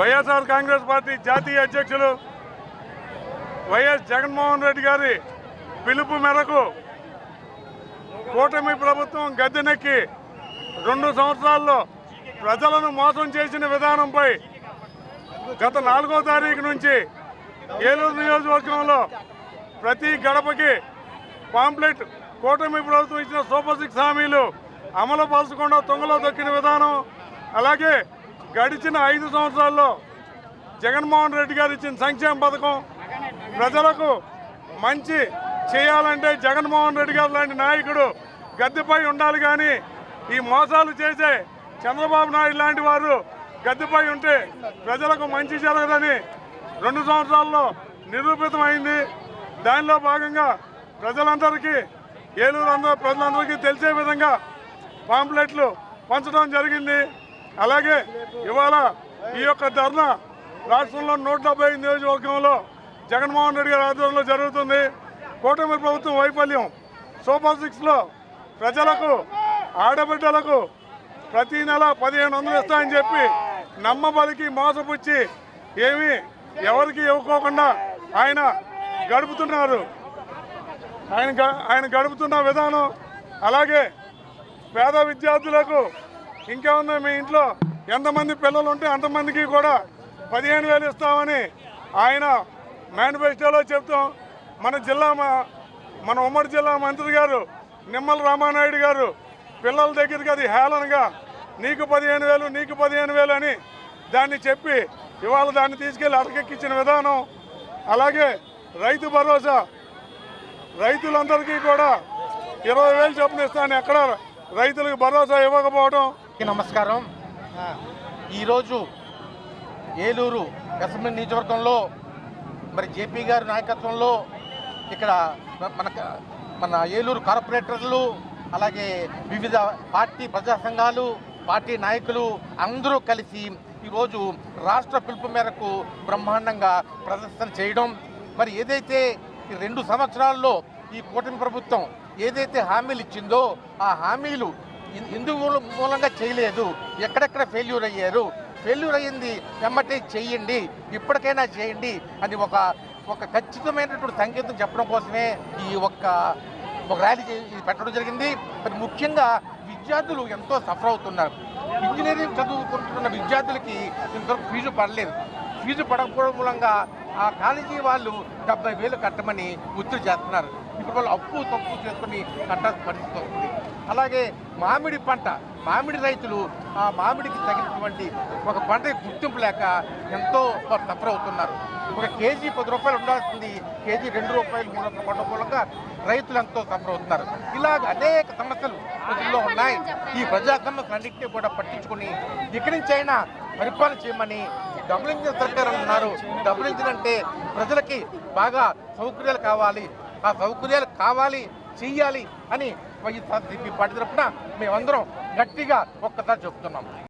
YSR Congress party జాతీయ అధ్యక్షులు YS Jaganmohan Reddy గారి పిలుపు మేరకు కూటమి ప్రభుత్వం గద్దెనెక్కి 2 సంవత్సరాల్లో ప్రజలను మోసం చేసిన విధానంపై గత 4వ తారీఖు నుంచి ఏలూరు నియోజకవర్గంలో ప్రతి గడపకి పాంప్లెట్ కూటమి ప్రభుత్వం ఇచ్చిన సూపర్ 6 హామీలు అమలు పరచకుండా తొంగలో దొక్కిన విధానం, అలాగే గడిచిన 5 సంవత్సరాల్లో జగన్మోహన్ రెడ్డి గారు ఇచ్చిన సంక్షేమ పథకం ప్రజలకు మంచి చేయాలంటే జగన్మోహన్ రెడ్డి గారు లాంటి నాయకుడు గద్దెపై ఉండాలి. కానీ ఈ మోసాలు చేసే చంద్రబాబు నాయుడు లాంటి వారు గద్దెపై ఉంటే ప్రజలకు మంచి జరగదని 2 సంవత్సరాల్లో నిరూపితమైంది. దానిలో భాగంగా ప్రజలందరికీ ఏలూరు ప్రజలందరికీ తెలిసే విధంగా పాంప్లెట్లు పంచడం జరిగింది. అలాగే ఇవాళ ఈ యొక్క ధర్నా రాష్ట్రంలో 175 నియోజకవర్గంలో జగన్మోహన్ రెడ్డి గారి ఆధ్వర్యంలో జరుగుతుంది. కూటమి ప్రభుత్వం వైఫల్యం సూపర్ 6లో ప్రజలకు ఆడబిడ్డలకు ప్రతి నెల 1500 ఇస్తాయని చెప్పి నమ్మబలికి మోసపుచ్చి ఏమీ ఎవరికి ఇవ్వకోకుండా ఆయన గడుపుతున్నారు. ఆయన గడుపుతున్న విధానం, అలాగే పేద విద్యార్థులకు ఇంకేముందో మీ ఇంట్లో ఎంతమంది పిల్లలు ఉంటే అంతమందికి కూడా 15,000 ఇస్తామని ఆయన మేనిఫెస్టోలో చెప్తాం. మన ఉమ్మడి జిల్లా మంత్రి గారు నిమ్మల రామానాయుడు గారు పిల్లల దగ్గరికి అది హేళనగా నీకు 15,000 నీకు 15,000 అని దాన్ని చెప్పి ఇవాళ దాన్ని తీసుకెళ్లి అటకెక్కించిన విధానం, అలాగే రైతు భరోసా రైతులందరికీ కూడా 20,000 చొప్పున ఇస్తాను ఎక్కడ రైతులకు భరోసా ఇవ్వకపోవడం. నమస్కారం. ఈరోజు ఏలూరు అసెంబ్లీ నియోజకవర్గంలో మరి జేపీ గారి నాయకత్వంలో ఇక్కడ మన ఏలూరు కార్పొరేటర్లు, అలాగే వివిధ పార్టీ ప్రజా సంఘాలు, పార్టీ నాయకులు అందరూ కలిసి ఈరోజు రాష్ట్ర పిలుపు మేరకు బ్రహ్మాండంగా ప్రదర్శన చేయడం, మరి ఏదైతే ఈ 2 సంవత్సరాల్లో ఈ కూటమి ప్రభుత్వం ఏదైతే హామీలు ఇచ్చిందో ఆ హామీలు ఎందుకు మూలంగా చేయలేదు, ఎక్కడెక్కడ ఫెయిల్యూర్ అయ్యారు, ఫెయిల్యూర్ అయ్యింది వెంబటే చేయండి, ఇప్పటికైనా చేయండి అని ఒక ఖచ్చితమైనటువంటి సంకేతం చెప్పడం కోసమే ఈ ఒక ర్యాలీ పెట్టడం జరిగింది. మరి ముఖ్యంగా విద్యార్థులు ఎంతో సఫర్ అవుతున్నారు. ఇంజనీరింగ్ చదువుకుంటున్న విద్యార్థులకి ఇంతవరకు ఫీజు పడలేదు. ఫీజు పడకపోవడం మూలంగా ఆ కాలేజీ వాళ్ళు 70,000 కట్టమని ఒత్తిడి చేస్తున్నారు. ఇప్పుడు వాళ్ళు అప్పు తప్పు చేసుకుని కట్టాల్సిన పరిస్థితి వస్తుంది. అలాగే మామిడి రైతులు ఆ మామిడికి తగినటువంటి ఒక పంటకి గుర్తింపు లేక ఎంతో సఫర్ అవుతున్నారు. ఒక కేజీ 10 రూపాయలు ఉండాల్సింది కేజీ 2 రూపాయలు 3 రూపాయలు పడడం మూలంగా రైతులు ఎంతో సఫర్ అవుతున్నారు. ఇలాగ అనేక సమస్యలు ప్రజల్లో ఉన్నాయి. ఈ ప్రజా సమస్యలు అన్నింటినీ కూడా పట్టించుకుని ఇక్కడి నుంచి అయినా పరిపాలన చేయమని డబుల్ ఇంజిన్ సర్కారు అన్నారు. డబుల్ ఇంజిన్ అంటే ప్రజలకి బాగా సౌకర్యాలు కావాలి, ఆ సౌకర్యాలు కావాలి చెయ్యాలి అని వైఎస్ఆర్సీపీ పార్టీ తరఫున మేమందరం గట్టిగా ఒక్కసారి చెప్తున్నాం.